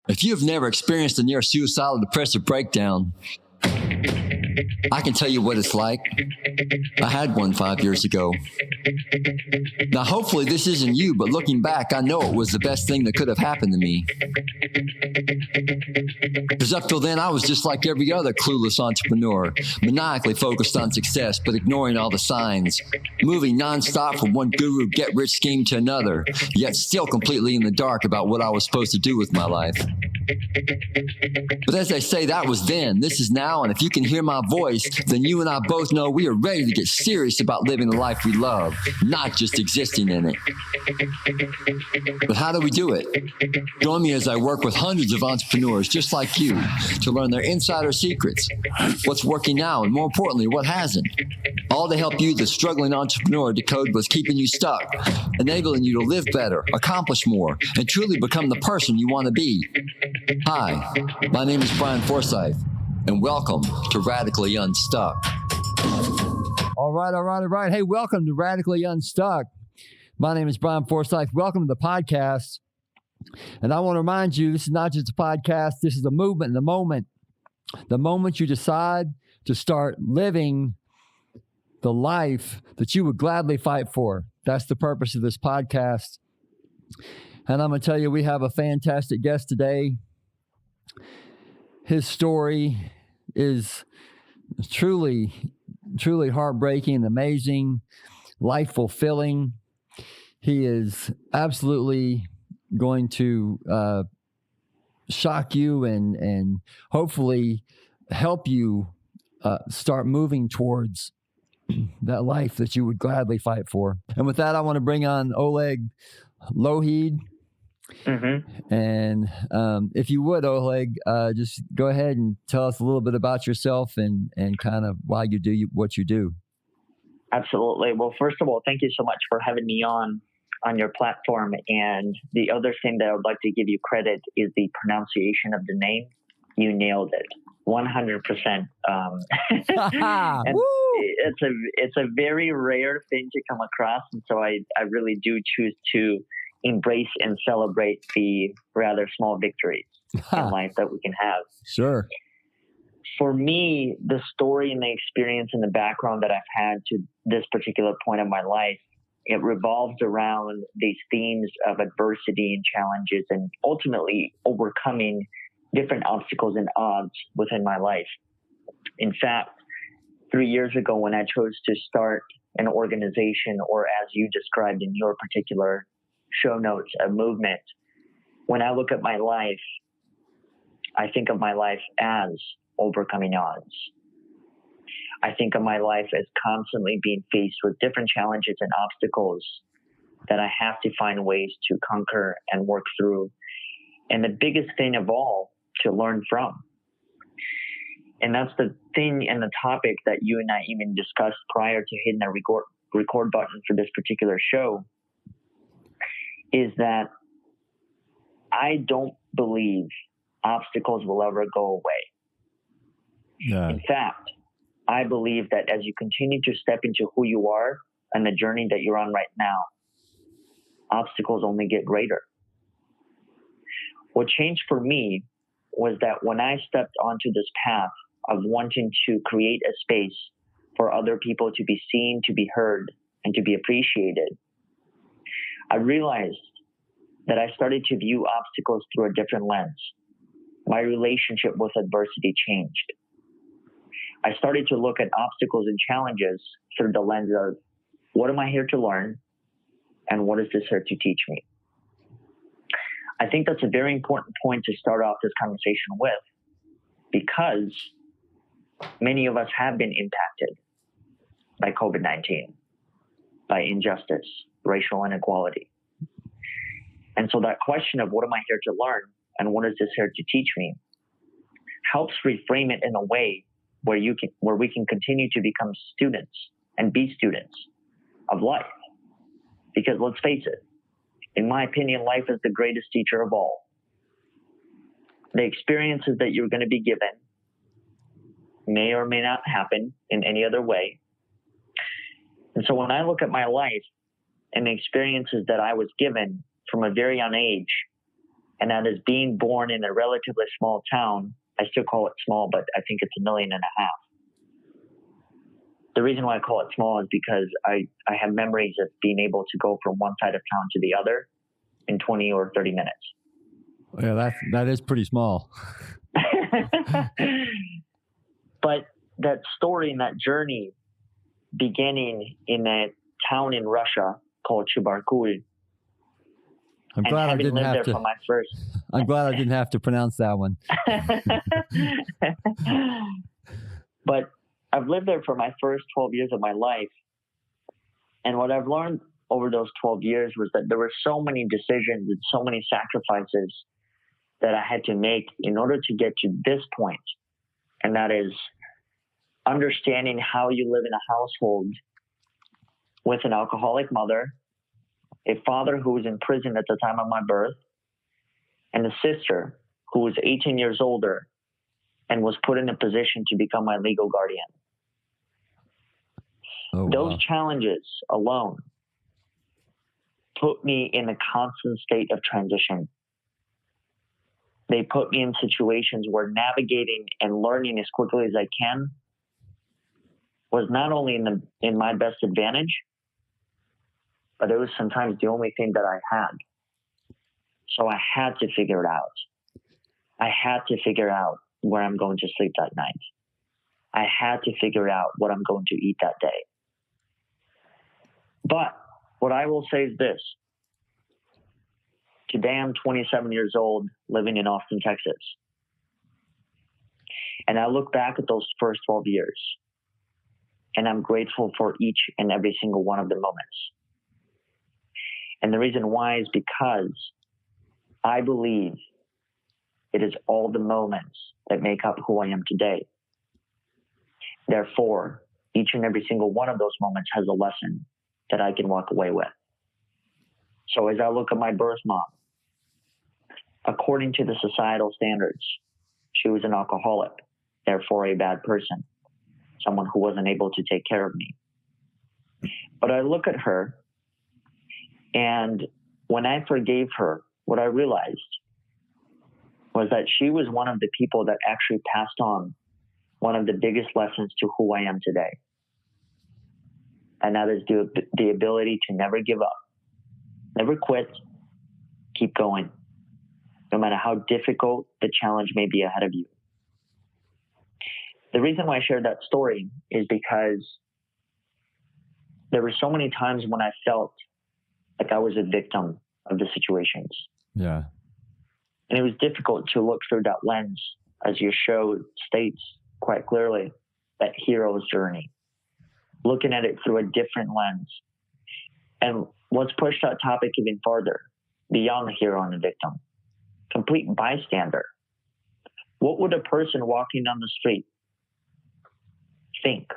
If you have never experienced a near suicidal depressive breakdown, I can tell you what it's like. I had one 5 years ago. Now, hopefully this isn't you, but looking back, I know it was the best thing that could have happened to me. Because up till then, I was just like every other clueless entrepreneur, maniacally focused on success, but ignoring all the signs, moving nonstop from one guru get-rich scheme to another, yet still completely in the dark about what I was supposed to do with my life. But as they say, that was then. This is now, and if you can hear my voice, then you and I both know we are ready to get serious about living the life we love, not just existing in it. But how do we do it? Join me as I work with hundreds of entrepreneurs just like you to learn their insider secrets, what's working now, and more importantly, what hasn't. All to help you, the struggling entrepreneur, decode what's keeping you stuck, enabling you to live better, accomplish more, and truly become the person you want to be. Hi, my name is Bryan Forsythe, and welcome to Radically Unstuck. All right. Hey, welcome to Radically Unstuck. My name is Bryan Forsythe. Welcome to the podcast. And I want to remind you, this is not just a podcast. This is a movement in the moment. The moment you decide to start living the life that you would gladly fight for. That's the purpose of this podcast. And I'm going to tell you, we have a fantastic guest today. His story is truly heartbreaking and amazing, life fulfilling. He is absolutely going to shock you and hopefully help you start moving towards that life that you would gladly fight for. And with that, I want to bring on Oleg Lougheed. Mm-hmm. And if you would, Oleg, just go ahead and tell us a little bit about yourself and kind of why you do what you do. Absolutely. Well, first of all, thank you so much for having me on your platform. And the other thing that I would like to give you credit is the pronunciation of the name. You nailed it. 100%. And it's a very rare thing to come across. And so I really do choose to embrace and celebrate the rather small victories in life that we can have. Sure. For me, the story and the experience and the background that I've had to this particular point of my life, it revolves around these themes of adversity and challenges and ultimately overcoming different obstacles and odds within my life. In fact, 3 years ago when I chose to start an organization, or as you described in your particular show notes, a movement, when I look at my life, I think of my life as overcoming odds. I think of my life as constantly being faced with different challenges and obstacles that I have to find ways to conquer and work through. And the biggest thing of all, to learn from. And that's the thing and the topic that you and I even discussed prior to hitting the record button for this particular show, is that I don't believe obstacles will ever go away. Yeah. In fact, I believe that as you continue to step into who you are and the journey that you're on right now, obstacles only get greater. What changed for me was that when I stepped onto this path of wanting to create a space for other people to be seen, to be heard, and to be appreciated, I realized that I started to view obstacles through a different lens. My relationship with adversity changed. I started to look at obstacles and challenges through the lens of, what am I here to learn? And what is this here to teach me? I think that's a very important point to start off this conversation with, because many of us have been impacted by COVID-19, by injustice, racial inequality. And so that question of what am I here to learn and what is this here to teach me helps reframe it in a way where we can continue to become students and be students of life. Because let's face it, in my opinion, life is the greatest teacher of all. The experiences that you're going to be given may or may not happen in any other way. And so when I look at my life and the experiences that I was given from a very young age, And that is being born in a relatively small town. I still call it small, but I think it's 1.5 million. The reason why I call it small is because I have memories of being able to go from one side of town to the other in 20 or 30 minutes. Yeah, that is pretty small. But that story and that journey beginning in a town in Russia called Chubarkul. I'm glad I didn't have to. For my first. I'm glad I didn't have to pronounce that one. But I've lived there for my first 12 years of my life. And what I've learned over those 12 years was that there were so many decisions and so many sacrifices that I had to make in order to get to this point. And that is understanding how you live in a household with an alcoholic mother, a father who was in prison at the time of my birth, and a sister who was 18 years older and was put in a position to become my legal guardian. Oh, Those wow. challenges alone put me in a constant state of transition. They put me in situations where navigating and learning as quickly as I can was not only in my best advantage, but it was sometimes the only thing that I had. So I had to figure it out. I had to figure out where I'm going to sleep that night. I had to figure out what I'm going to eat that day. But what I will say is this. Today I'm 27 years old, living in Austin, Texas. And I look back at those first 12 years, and I'm grateful for each and every single one of the moments. And the reason why is because I believe it is all the moments that make up who I am today. Therefore, each and every single one of those moments has a lesson that I can walk away with. So as I look at my birth mom, according to the societal standards, she was an alcoholic, therefore a bad person, someone who wasn't able to take care of me. But I look at her, and when I forgave her, what I realized was that she was one of the people that actually passed on one of the biggest lessons to who I am today. And that is the ability to never give up, never quit, keep going, no matter how difficult the challenge may be ahead of you. The reason why I shared that story is because there were so many times when I felt like I was a victim of the situations. Yeah. And it was difficult to look through that lens, as your show states quite clearly, that hero's journey, looking at it through a different lens. And let's push that topic even farther, beyond the hero and the victim. Complete bystander. What would a person walking down the street think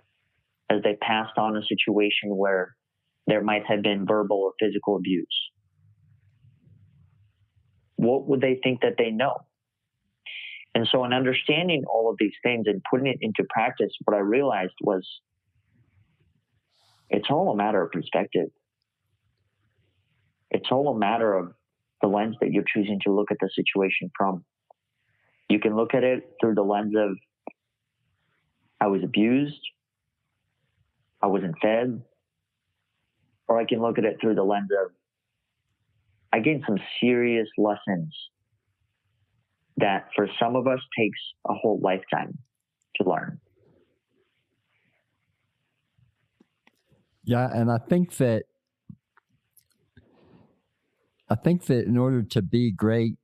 as they passed on a situation where there might have been verbal or physical abuse? What would they think that they know? And so in understanding all of these things and putting it into practice, what I realized was it's all a matter of perspective. It's all a matter of the lens that you're choosing to look at the situation from. You can look at it through the lens of, I was abused, I wasn't fed, or I can look at it through the lens of, I gained some serious lessons that for some of us takes a whole lifetime to learn. Yeah, and I think that in order to be great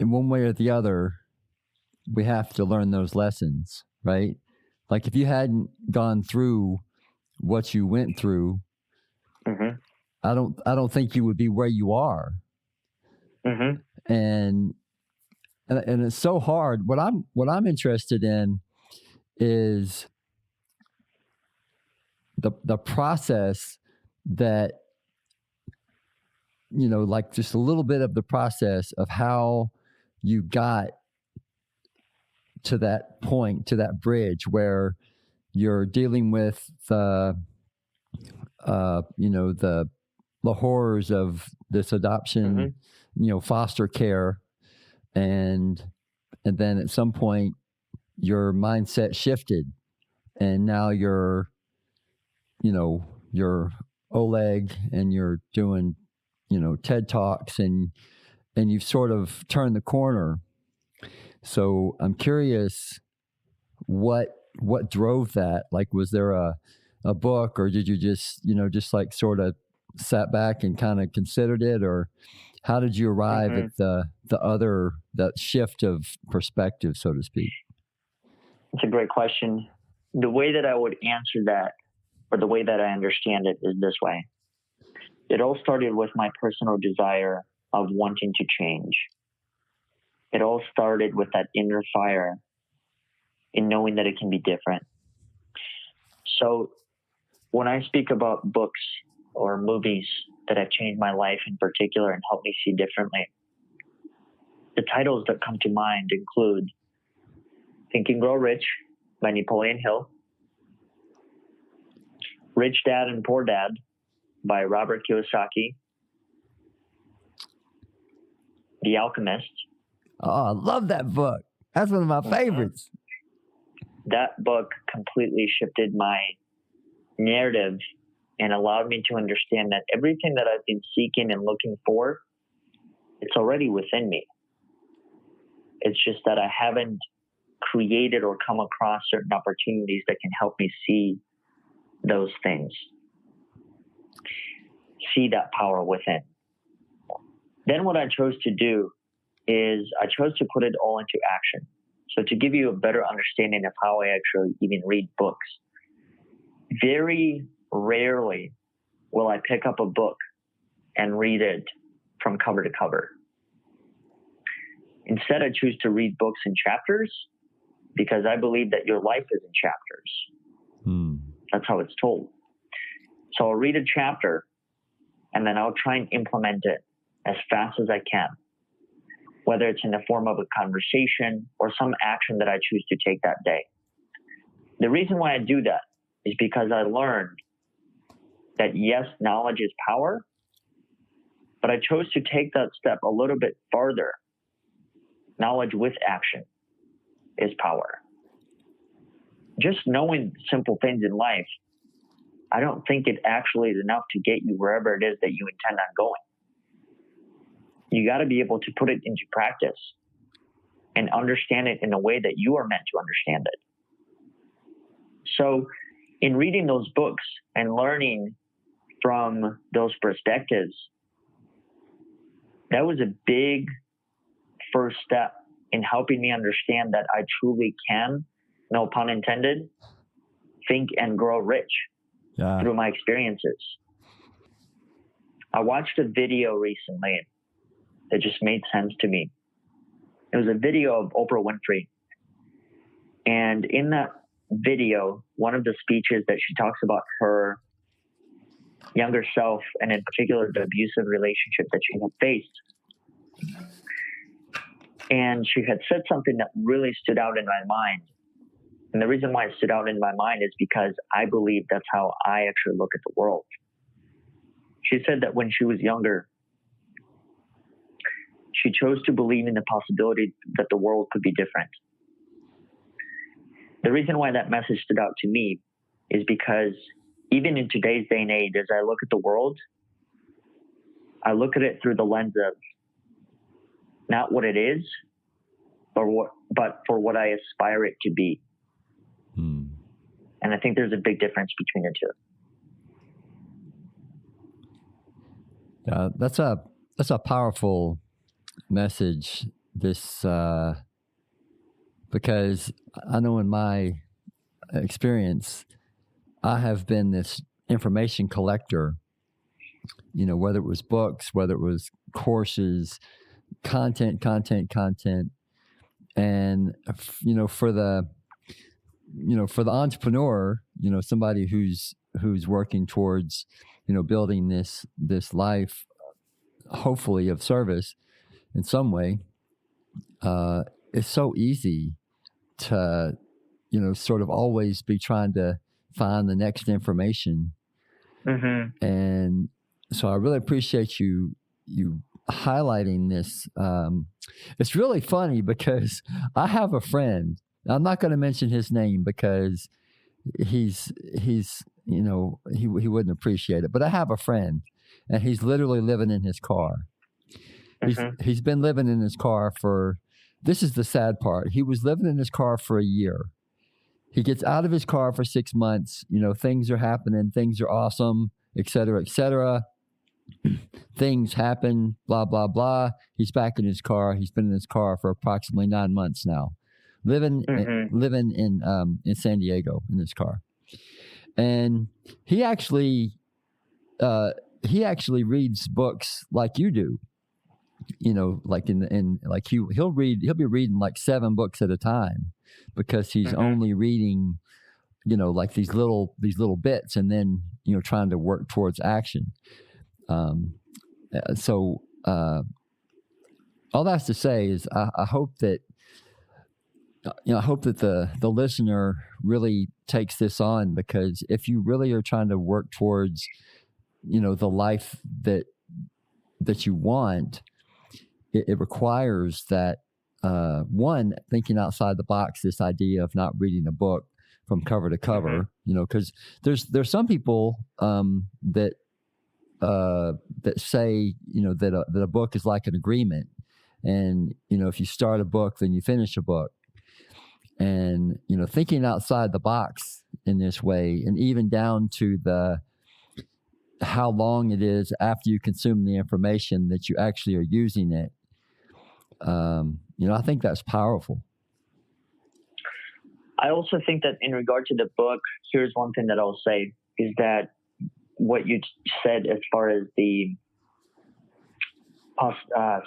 in one way or the other, we have to learn those lessons, right? Like if you hadn't gone through what you went through, Mm-hmm. I don't think you would be where you are. Mm-hmm. And it's so hard. What I'm interested in is the process that, you know, like just a little bit of the process of how you got to that point, to that bridge where you're dealing with the the horrors of this adoption, foster care, and then at some point your mindset shifted, and now you're Oleg, and you're doing TED Talks, and you've sort of turned the corner. So I'm curious what drove that. Like, was there a book, or did you just like sort of sat back and kind of considered it, or how did you arrive at that shift of perspective, so to speak? It's a great question. The way that I would answer that, or the way that I understand it, is this way. It all started with my personal desire of wanting to change. It all started with that inner fire in knowing that it can be different. So when I speak about books or movies that have changed my life in particular and helped me see differently, the titles that come to mind include Think and Grow Rich by Napoleon Hill, Rich Dad and Poor Dad by Robert Kiyosaki, The Alchemist. Oh, I love that book. That's one of my favorites. That book completely shifted my narrative and allowed me to understand that everything that I've been seeking and looking for, it's already within me. It's just that I haven't created or come across certain opportunities that can help me see those things, see that power within. Then what I chose to do is I chose to put it all into action. So to give you a better understanding of how I actually even read books, very rarely will I pick up a book and read it from cover to cover. Instead, I choose to read books in chapters because I believe that your life is in chapters. That's how it's told. So I'll read a chapter and then I'll try and implement it as fast as I can, whether it's in the form of a conversation or some action that I choose to take that day. The reason why I do that is because I learned that yes, knowledge is power, but I chose to take that step a little bit farther. Knowledge with action is power. Just knowing simple things in life, I don't think it actually is enough to get you wherever it is that you intend on going. You got to be able to put it into practice and understand it in a way that you are meant to understand it. So in reading those books and learning from those perspectives, that was a big first step in helping me understand that I truly can, no pun intended, think and grow rich through my experiences. I watched a video recently that just made sense to me. It was a video of Oprah Winfrey. And in that video, one of the speeches that she talks about her younger self, and in particular, the abusive relationship that she had faced. And she had said something that really stood out in my mind. And the reason why it stood out in my mind is because I believe that's how I actually look at the world. She said that when she was younger, she chose to believe in the possibility that the world could be different. The reason why that message stood out to me is because even in today's day and age, as I look at the world, I look at it through the lens of not what it is, but for what I aspire it to be. And I think there's a big difference between the two. That's a powerful message. Because I know in my experience, I have been this information collector. Whether it was books, whether it was courses, content, and for the entrepreneur, somebody who's working towards building this life, hopefully of service in some way, it's so easy to sort of always be trying to find the next information. And so I really appreciate you highlighting this. It's really funny because I have a friend. I'm not going to mention his name because he's he wouldn't appreciate it. But I have a friend, and he's literally living in his car. He's been living in his car for. This is the sad part. He was living in his car for a year. He gets out of his car for 6 months. Things are happening. Things are awesome, et cetera, et cetera. Things happen, blah, blah, blah. He's back in his car. He's been in his car for approximately 9 months now, living in San Diego in his car. And he actually reads books like you do. Like he'll be reading like 7 books at a time because he's only reading, like these little bits, and then trying to work towards action. So all that's to say is I hope that the listener really takes this on, because if you really are trying to work towards the life that you want, it requires that one, thinking outside the box, this idea of not reading a book from cover to cover, because there's some people that say that a book is like an agreement, and if you start a book, then you finish a book. And thinking outside the box in this way, and even down to how long it is after you consume the information that you actually are using it, I think that's powerful. I also think that in regard to the book, here's one thing that I'll say is that what you said as far as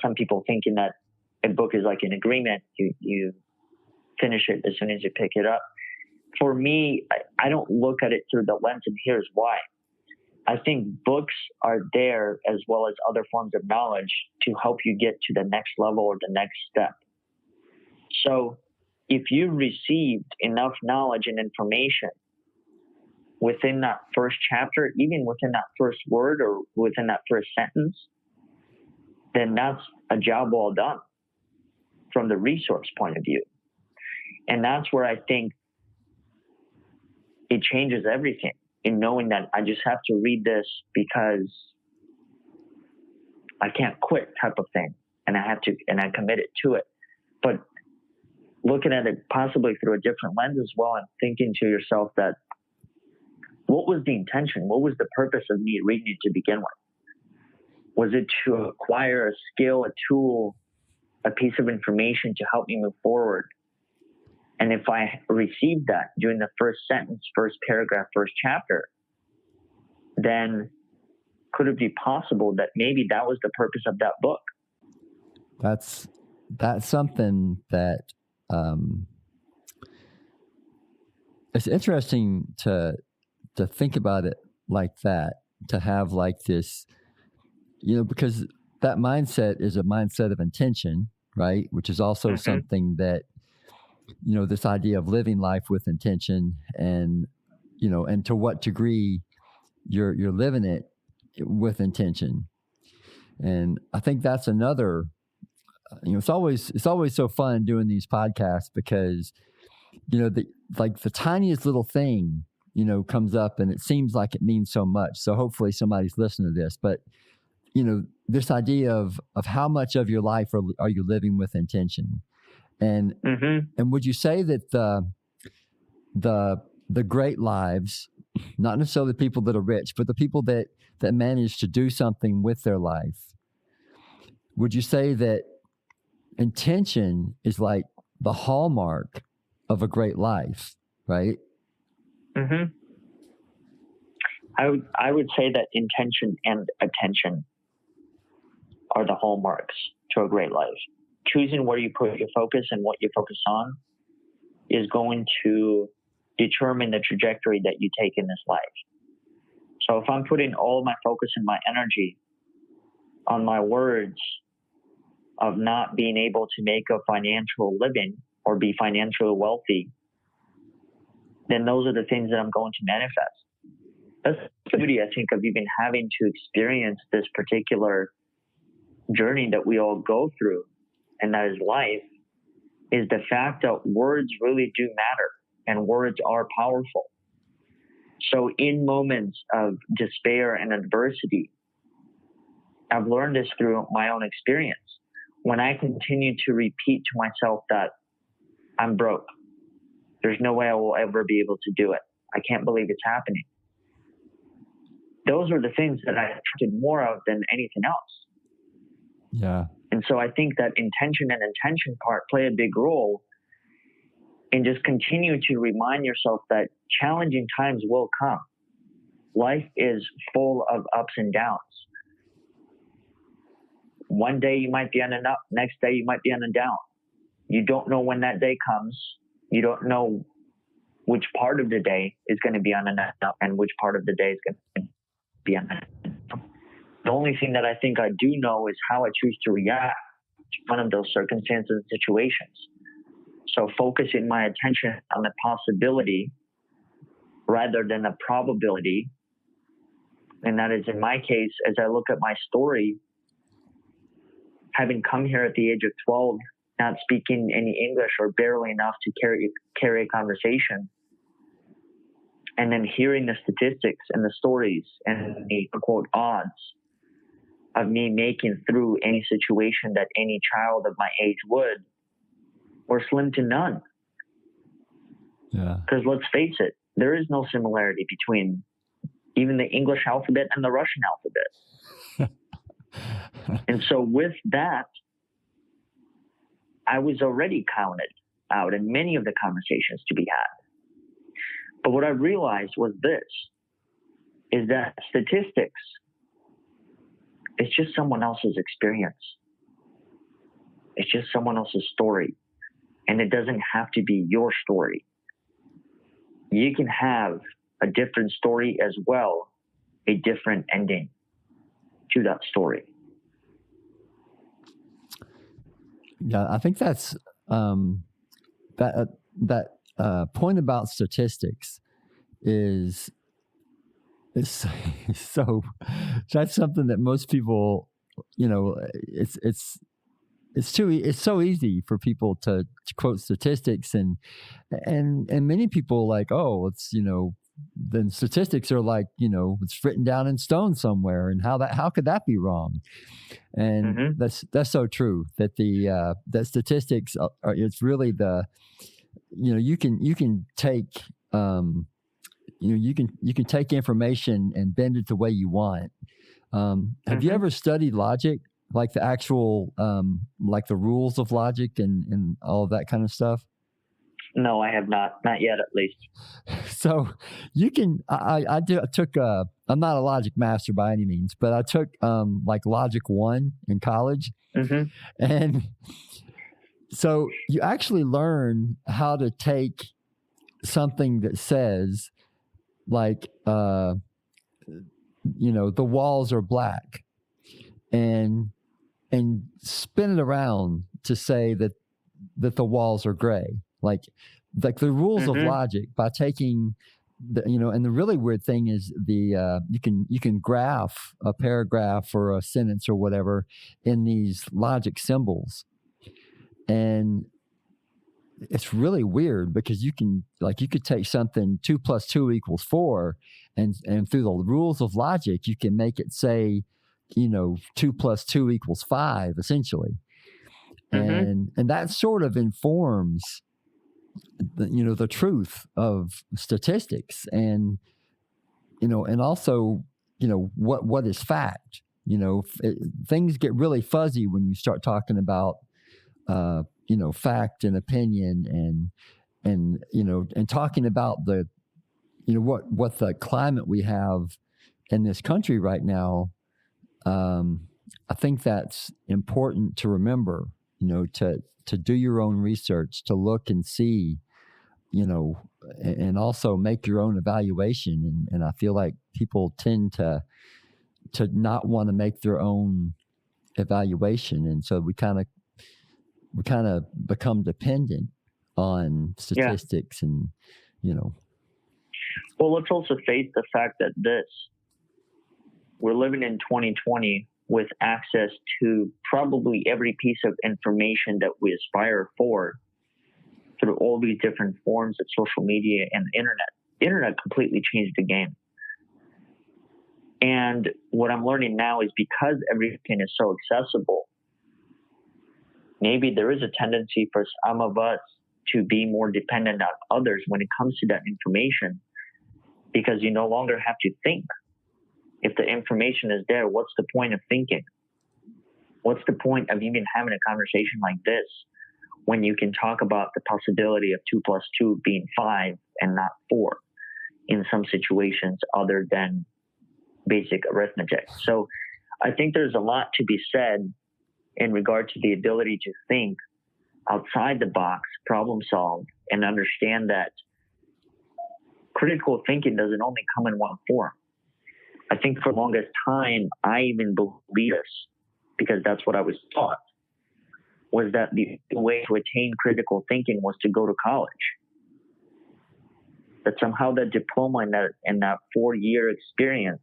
some people thinking that a book is like an agreement, you finish it as soon as you pick it up. For me, I don't look at it through the lens, and here's why. I think books are there, as well as other forms of knowledge, to help you get to the next level or the next step. So if you received enough knowledge and information within that first chapter, even within that first word or within that first sentence, then that's a job well done from the resource point of view. And that's where I think it changes everything, in knowing that I just have to read this because I can't quit type of thing. And I have to, and I committed to it. But looking at it possibly through a different lens as well, and thinking to yourself that, what was the intention? What was the purpose of me reading it to begin with? Was it to acquire a skill, a tool, a piece of information to help me move forward? And if I received that during the first sentence, first paragraph, first chapter, then could it be possible that maybe that was the purpose of that book? That's something that it's interesting to think about it like that, to have like this, because that mindset is a mindset of intention, right? Which is also something that, this idea of living life with intention, and, and to what degree you're living it with intention. And I think that's another, it's always so fun doing these podcasts, because, the tiniest little thing, comes up, and it seems like it means so much. So hopefully somebody's listening to this, but, this idea of how much of your life are you living with intention? And and would you say that the great lives, not necessarily the people that are rich, but the people that manage to do something with their life, would you say that intention is like the hallmark of a great life, right? I would say that intention and attention are the hallmarks to a great life. Choosing where you put your focus and what you focus on is going to determine the trajectory that you take in this life. So if I'm putting all my focus and my energy on my words of not being able to make a financial living or be financially wealthy, then those are the things that I'm going to manifest. That's beauty, I think, of even having to experience this particular journey that we all go through, and that is life, is the fact that words really do matter and words are powerful. So in moments of despair and adversity, I've learned this through my own experience. When I continue to repeat to myself that I'm broke, there's no way I will ever be able to do it, I can't believe it's happening, those are the things that I attracted more of than anything else. Yeah. And so I think that intention and intention part play a big role in just continue to remind yourself that challenging times will come. Life is full of ups and downs. One day you might be on an up, next day you might be on a down. You don't know when that day comes. You don't know which part of the day is going to be on an up and which part of the day is going to be on an down. The only thing that I think I do know is how I choose to react to one of those circumstances and situations. So focusing my attention on the possibility rather than the probability. And that is, in my case, as I look at my story, having come here at the age of 12, not speaking any English or barely enough to carry a conversation, and then hearing the statistics and the stories and the quote odds of me making through any situation that any child of my age would, were slim to none. Yeah. Because let's face it, there is no similarity between even the English alphabet and the Russian alphabet. And so with that, I was already counted out in many of the conversations to be had. But what I realized was this, is that statistics is just someone else's experience. It's just someone else's story. And it doesn't have to be your story. You can have a different story as well, a different ending to that story. Yeah, I think that's that point about statistics is so that's something that most people, it's so easy for people to quote statistics and many people like, oh, it's, then statistics are like, it's written down in stone somewhere, and how could that be wrong? And that's so true, that that statistics are, it's really you can take you can take information and bend it the way you want. Have you ever studied logic, like the actual like the rules of logic and all of that kind of stuff? No, I have not yet, at least. So you can, I took, I'm not a logic master by any means, but I took like Logic 1 in college. And so you actually learn how to take something that says like, the walls are black, and spin it around to say that the walls are gray. Like the rules of logic, by taking and the really weird thing is you can graph a paragraph or a sentence or whatever in these logic symbols, and it's really weird because you could take something 2 + 2 = 4, and through the rules of logic you can make it say 2 + 2 = 5 essentially, and that sort of informs the truth of statistics, and and also what is fact. Things get really fuzzy when you start talking about fact and opinion, and talking about the what the climate we have in this country right now. I think that's important to remember, to do your own research, to look and see, and also make your own evaluation. And I feel like people tend to not want to make their own evaluation. And so we kind of become dependent on statistics and. Well, let's also face the fact that this we're living in 2020 with access to probably every piece of information that we aspire for through all these different forms of social media and the internet. The internet completely changed the game. And what I'm learning now is because everything is so accessible, maybe there is a tendency for some of us to be more dependent on others when it comes to that information, because you no longer have to think. If the information is there, what's the point of thinking? What's the point of even having a conversation like this when you can talk about the possibility of 2 + 2 being 5 and not 4 in some situations other than basic arithmetic? So I think there's a lot to be said in regard to the ability to think outside the box, problem solve, and understand that critical thinking doesn't only come in one form. I think for the longest time, I even believed this, because that's what I was taught, was that the way to attain critical thinking was to go to college. That somehow that diploma and that 4-year experience,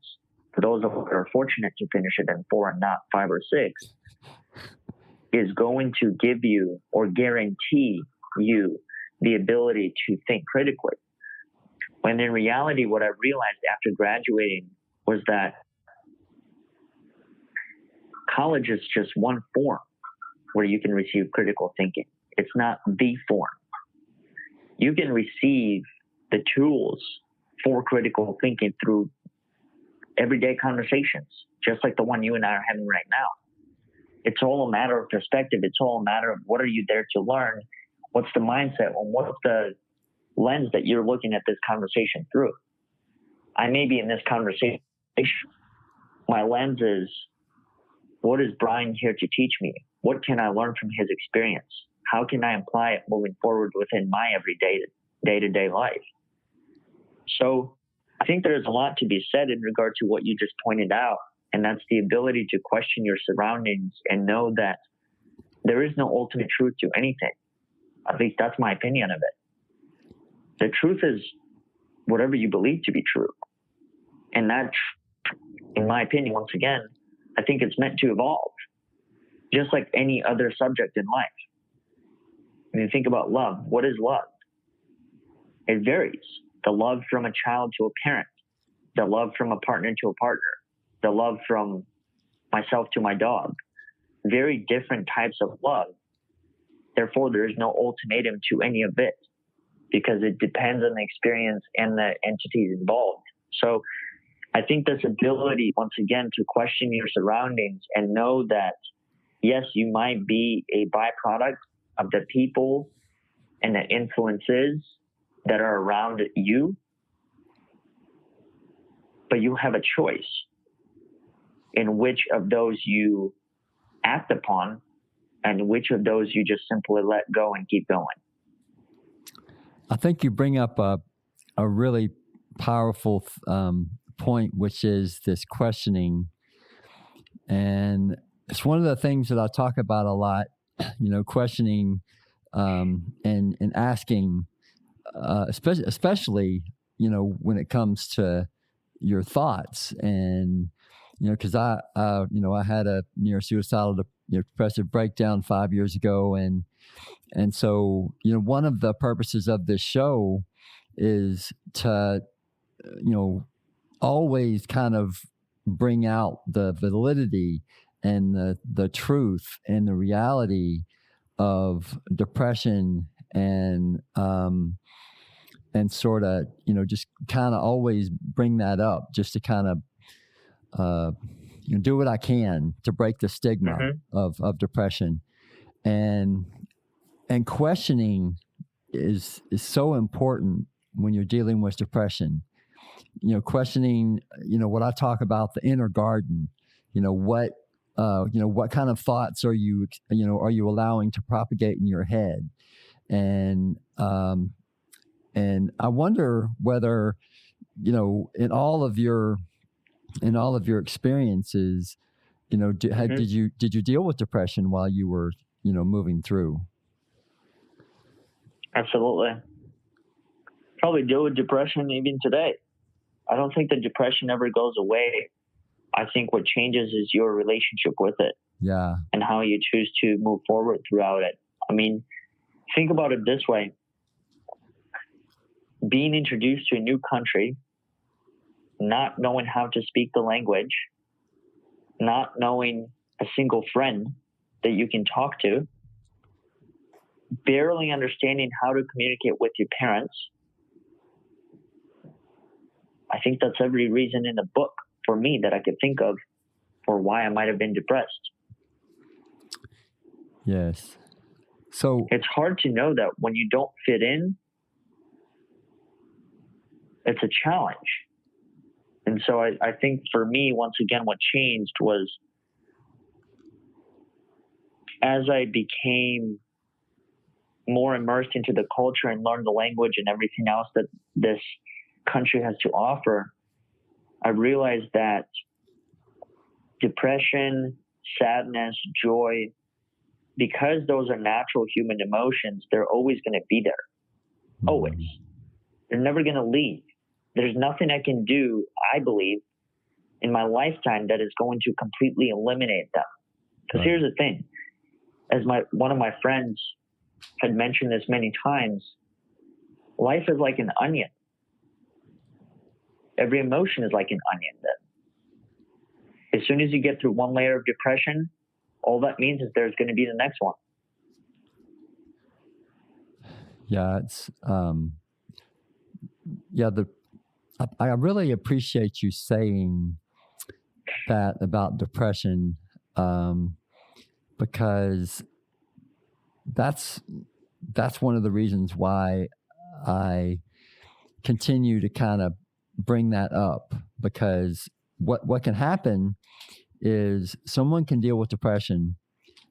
for those of us who are fortunate to finish it in 4 and not 5 or 6, is going to give you or guarantee you the ability to think critically. When in reality, what I realized after graduating was that college is just one form where you can receive critical thinking. It's not the form. You can receive the tools for critical thinking through everyday conversations, just like the one you and I are having right now. It's all a matter of perspective. It's all a matter of what are you there to learn? What's the mindset? And what's the lens that you're looking at this conversation through? I may be in this conversation. My lens is, what is Bryan here to teach me? What can I learn from his experience? How can I apply it moving forward within my everyday, day-to-day life? So I think there's a lot to be said in regard to what you just pointed out, and that's the ability to question your surroundings and know that there is no ultimate truth to anything. At least that's my opinion of it. The truth is whatever you believe to be true. And that, in my opinion, once again, I think it's meant to evolve, just like any other subject in life. When you think about love, what is love? It varies. The love from a child to a parent, the love from a partner to a partner, the love from myself to my dog. Very different types of love. Therefore, there is no ultimatum to any of it, because it depends on the experience and the entities involved. So I think this ability, once again, to question your surroundings and know that, yes, you might be a byproduct of the people and the influences that are around you, but you have a choice in which of those you act upon and which of those you just simply let go and keep going. I think you bring up a really powerful point, which is this questioning. And it's one of the things that I talk about a lot, questioning and asking, especially, when it comes to your thoughts. And, because I had a near suicidal depressive breakdown 5 years ago. And so, one of the purposes of this show is to, always kind of bring out the validity and the truth and the reality of depression and sort of, just kind of always bring that up just to kind of, do what I can to break the stigma of depression. And questioning is so important when you're dealing with depression. Questioning, what I talk about, the inner garden, what kind of thoughts are you allowing to propagate in your head? And I wonder whether, in all of your experiences, did you deal with depression while you were, moving through? Absolutely. Probably deal with depression even today. I don't think that depression ever goes away. I think what changes is your relationship with it. Yeah. And how you choose to move forward throughout it. I mean, think about it this way. Being introduced to a new country, not knowing how to speak the language, not knowing a single friend that you can talk to, barely understanding how to communicate with your parents. I think that's every reason in the book for me that I could think of for why I might have been depressed. Yes. So it's hard to know that when you don't fit in, it's a challenge. And so I think for me, once again, what changed was as I became more immersed into the culture and learned the language and everything else that this country has to offer, I realized that depression, sadness, joy, because those are natural human emotions, they're always going to be there. Always. They're never going to leave. There's nothing I can do, I believe, in my lifetime that is going to completely eliminate them. Because here's the thing. As one of my friends had mentioned this many times, life is like an onion. Every emotion is like an onion then. As soon as you get through one layer of depression, all that means is there's going to be the next one. Yeah, it's I really appreciate you saying that about depression, because that's one of the reasons why I continue to kind of bring that up, because what can happen is someone can deal with depression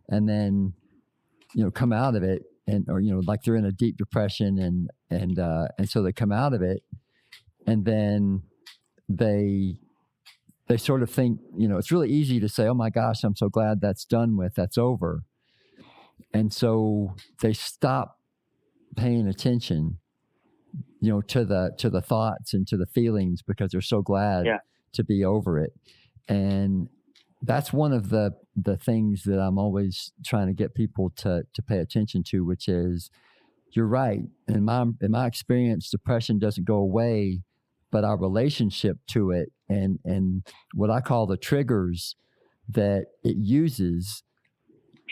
and then, come out of it or like they're in a deep depression and so they come out of it and then they sort of think, it's really easy to say, oh my gosh, I'm so glad that's done with, that's over. And so they stop paying attention, to the thoughts and to the feelings because they're so glad to be over it. And that's one of the things that I'm always trying to get people to pay attention to, which is, you're right. In my experience, depression doesn't go away, but our relationship to it and what I call the triggers that it uses,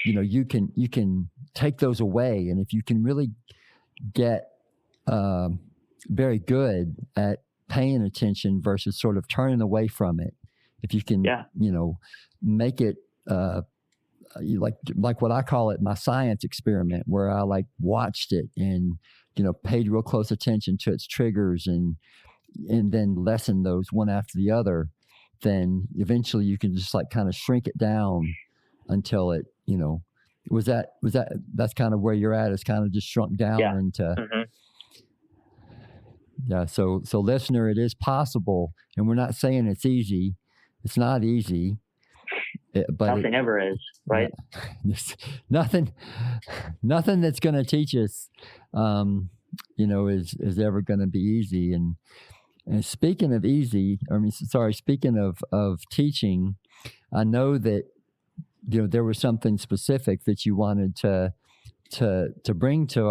you can take those away. And if you can really get very good at paying attention versus sort of turning away from it, if you can, make it like what I call it, my science experiment, where I watched it and, paid real close attention to its triggers and then lessen those one after the other, then eventually you can just kind of shrink it down until it, that's kind of where you're at. It's kind of just shrunk down into, So listener, it is possible. And we're not saying it's easy. It's not easy. But nothing ever is, right? Nothing that's going to teach us, is ever going to be easy. And speaking of easy, speaking of teaching, I know that, there was something specific that you wanted to bring to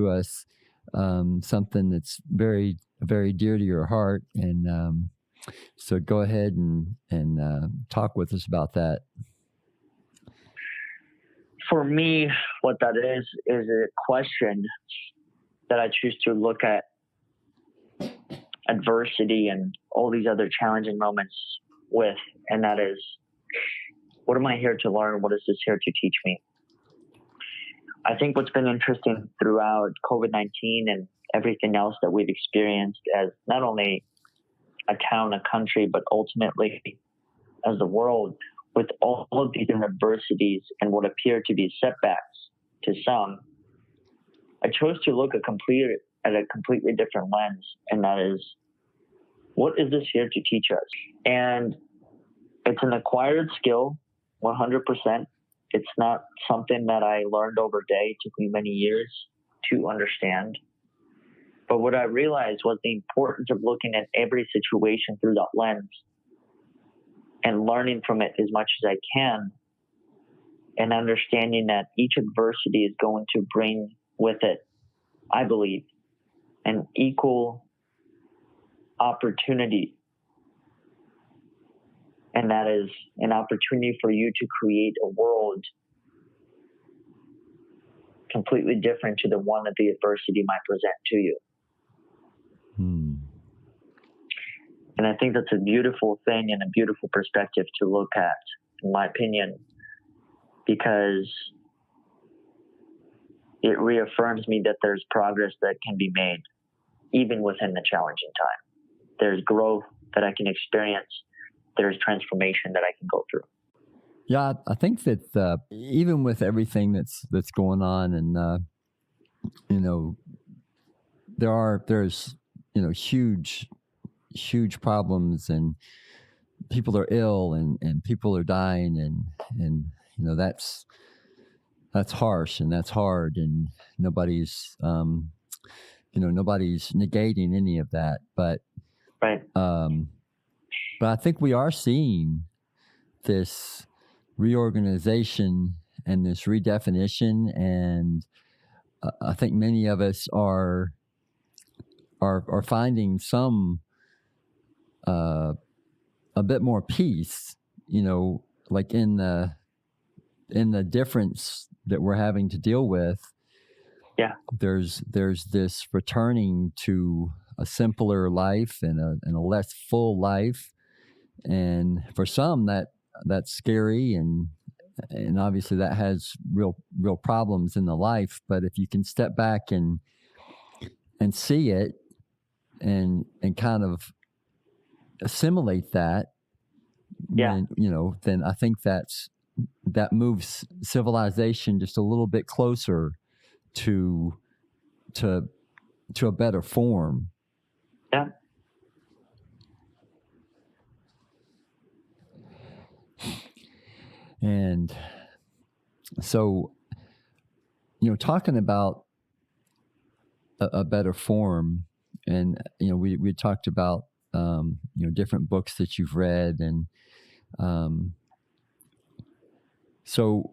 us, something that's very, very dear to your heart. And, so go ahead and talk with us about that. For me, what that is a question that I choose to look at adversity and all these other challenging moments with, and that is, what am I here to learn? What is this here to teach me? I think what's been interesting throughout COVID-19 and everything else that we've experienced as not only a town, a country, but ultimately as the world, with all of these adversities and what appear to be setbacks to some, I chose to look at a completely different lens, and that is, what is this here to teach us? And it's an acquired skill, 100%. It's not something that I learned over a day. It took me many years to understand. But what I realized was the importance of looking at every situation through that lens. and learning from it as much as I can, and understanding that each adversity is going to bring with it, I believe, an equal opportunity. And that is an opportunity for you to create a world completely different to the one that the adversity might present to you. And I think that's a beautiful thing and a beautiful perspective to look at, in my opinion, because it reaffirms me that there's progress that can be made even within the challenging time. There's growth that I can experience. There's transformation that I can go through. Yeah, I think that even with everything that's going on, and there's huge problems, and people are ill, and people are dying, and that's harsh and that's hard, and nobody's nobody's negating any of that, but right. But I think we are seeing this reorganization and this redefinition, and I think many of us are finding some a bit more peace, like in the difference that we're having to deal with. Yeah, there's this returning to a simpler life and a less full life, and for some that's scary, and obviously that has real problems in the life. But if you can step back and see it and kind of assimilate that, yeah, then I think that moves civilization just a little bit closer to a better form. Yeah. And so, talking about a better form, and we talked about different books that you've read, and so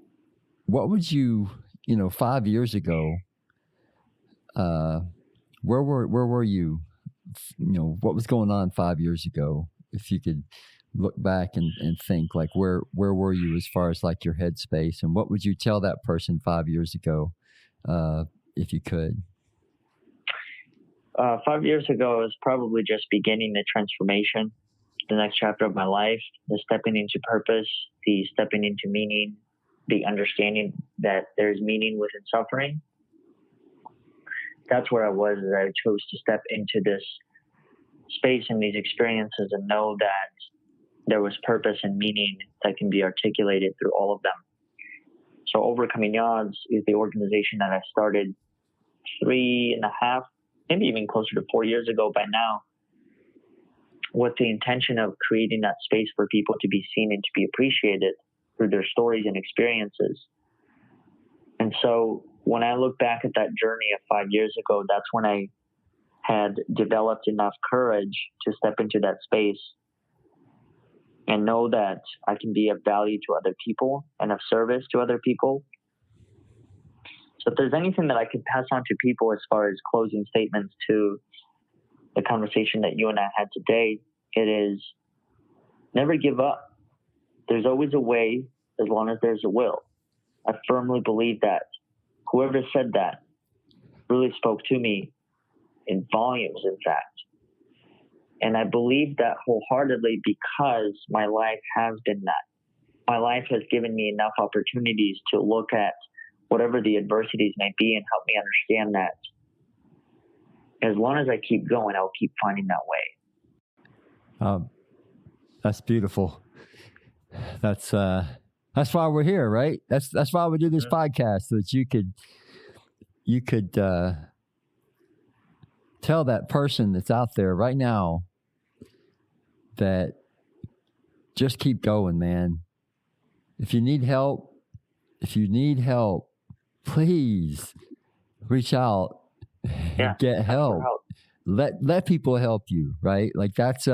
what would you 5 years ago, where were you? What was going on 5 years ago? If you could look back and think, like, where were you as far as like your headspace, and what would you tell that person 5 years ago, if you could? 5 years ago, I was probably just beginning the transformation, the next chapter of my life, the stepping into purpose, the stepping into meaning, the understanding that there's meaning within suffering. That's where I was, as I chose to step into this space and these experiences and know that there was purpose and meaning that can be articulated through all of them. So Overcoming Odds is the organization that I started 3.5, maybe even closer to 4 years ago by now, with the intention of creating that space for people to be seen and to be appreciated through their stories and experiences. And so when I look back at that journey of 5 years ago, that's when I had developed enough courage to step into that space and know that I can be of value to other people and of service to other people. So if there's anything that I could pass on to people as far as closing statements to the conversation that you and I had today, it is never give up. There's always a way as long as there's a will. I firmly believe that. Whoever said that really spoke to me in volumes, in fact. And I believe that wholeheartedly because my life has been that. My life has given me enough opportunities to look at whatever the adversities may be and help me understand that as long as I keep going, I'll keep finding that way. That's beautiful. That's why we're here, right? That's why we do this podcast, so that you could tell that person that's out there right now that just keep going, man. If you need help, please reach out and get help. Let people help you, right? Like that's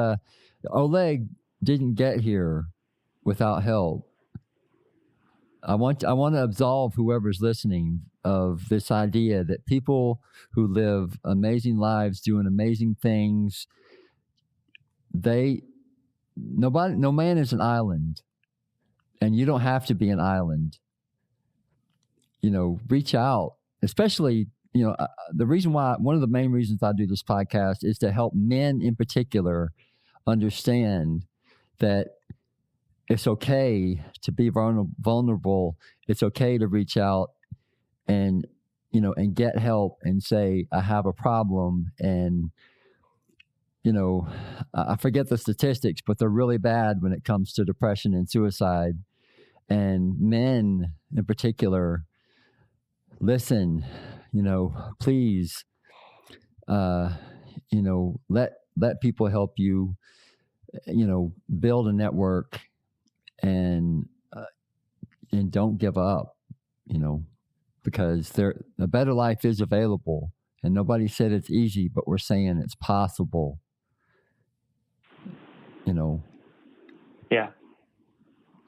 Oleg didn't get here without help. I want to absolve whoever's listening of this idea that people who live amazing lives doing amazing things, no man is an island, and you don't have to be an island. Reach out, especially, one of the main reasons I do this podcast is to help men in particular understand that it's okay to be vulnerable. It's okay to reach out and get help and say, I have a problem. And, I forget the statistics, but they're really bad when it comes to depression and suicide. And men in particular, listen, please, let people help you, build a network, and don't give up, because a better life is available, and nobody said it's easy, but we're saying it's possible. Yeah.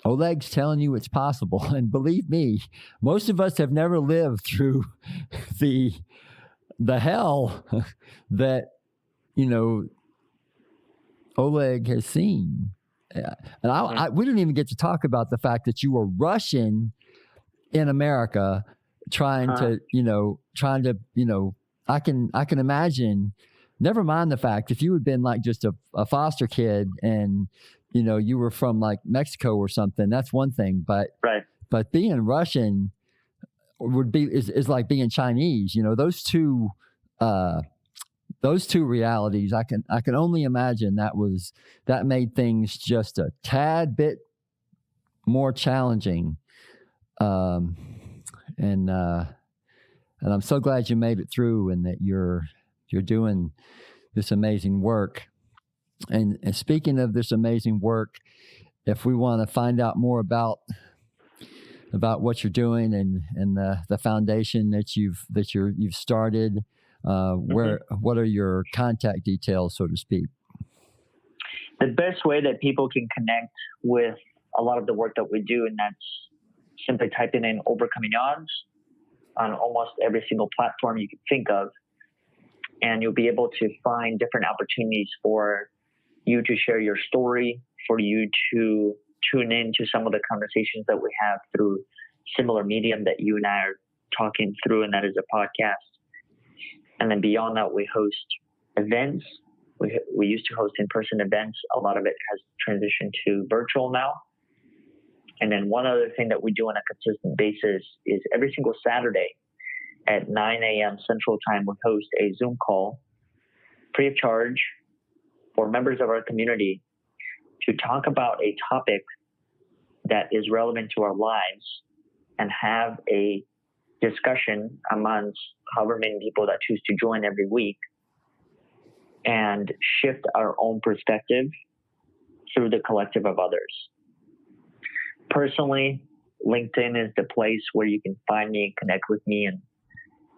Oleg's telling you it's possible, and believe me, most of us have never lived through the hell that Oleg has seen. And we didn't even get to talk about the fact that you were Russian in America, trying to, I can imagine. Never mind the fact if you had been like just a foster kid and you were from like Mexico or something, that's one thing. But right. But being Russian is like being Chinese. Those two realities. I can only imagine that made things just a tad bit more challenging. And I'm so glad you made it through, and that you're doing this amazing work. And speaking of this amazing work, if we want to find out more about what you're doing and the foundation that you've started, what are your contact details, so to speak? The best way that people can connect with a lot of the work that we do, and that's simply typing in Overcoming Odds on almost every single platform you can think of. And you'll be able to find different opportunities for you to share your story, for you to tune into some of the conversations that we have through similar medium that you and I are talking through, and that is a podcast. And then beyond that, we host events. We used to host in-person events. A lot of it has transitioned to virtual now. And then one other thing that we do on a consistent basis is every single Saturday at 9 a.m. Central Time, we host a Zoom call free of charge for members of our community to talk about a topic that is relevant to our lives and have a discussion amongst however many people that choose to join every week, and shift our own perspective through the collective of others. Personally, LinkedIn is the place where you can find me and connect with me, and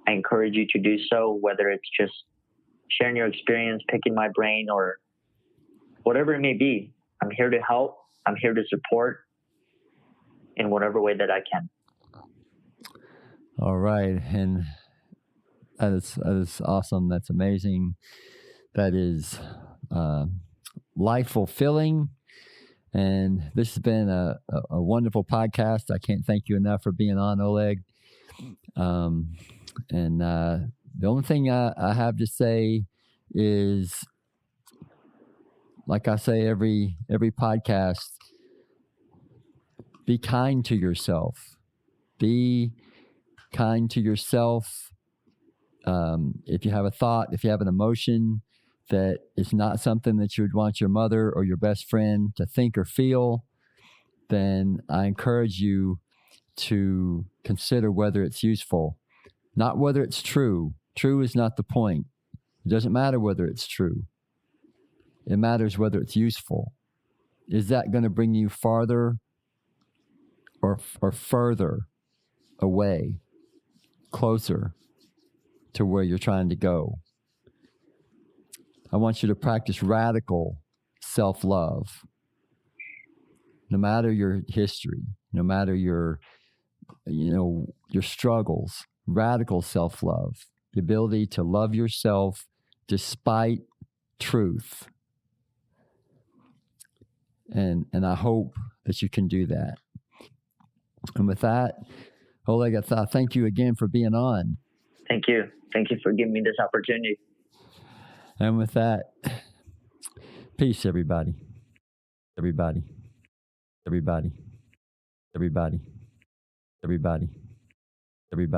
I encourage you to do so, whether it's just sharing your experience, picking my brain, or whatever it may be. I'm here to help. I'm here to support in whatever way that I can. All right. And that is awesome. That's amazing. That is life fulfilling. And this has been a wonderful podcast. I can't thank you enough for being on, Oleg. And the only thing I have to say is, like I say every podcast, be kind to yourself. Be kind to yourself. If you have a thought, if you have an emotion that is not something that you would want your mother or your best friend to think or feel, then I encourage you to consider whether it's useful, not whether it's true. True is not the point. It doesn't matter whether it's true. It matters whether it's useful. Is that going to bring you farther or further away, closer to where you're trying to go? I want you to practice radical self-love. no matter your history, no matter your struggles, radical self-love, the ability to love yourself despite truth. And I hope that you can do that. And with that, Oleg, I thank you again for being on. Thank you. Thank you for giving me this opportunity. And with that, peace, everybody. Everybody. Everybody. Everybody. Everybody. Everybody.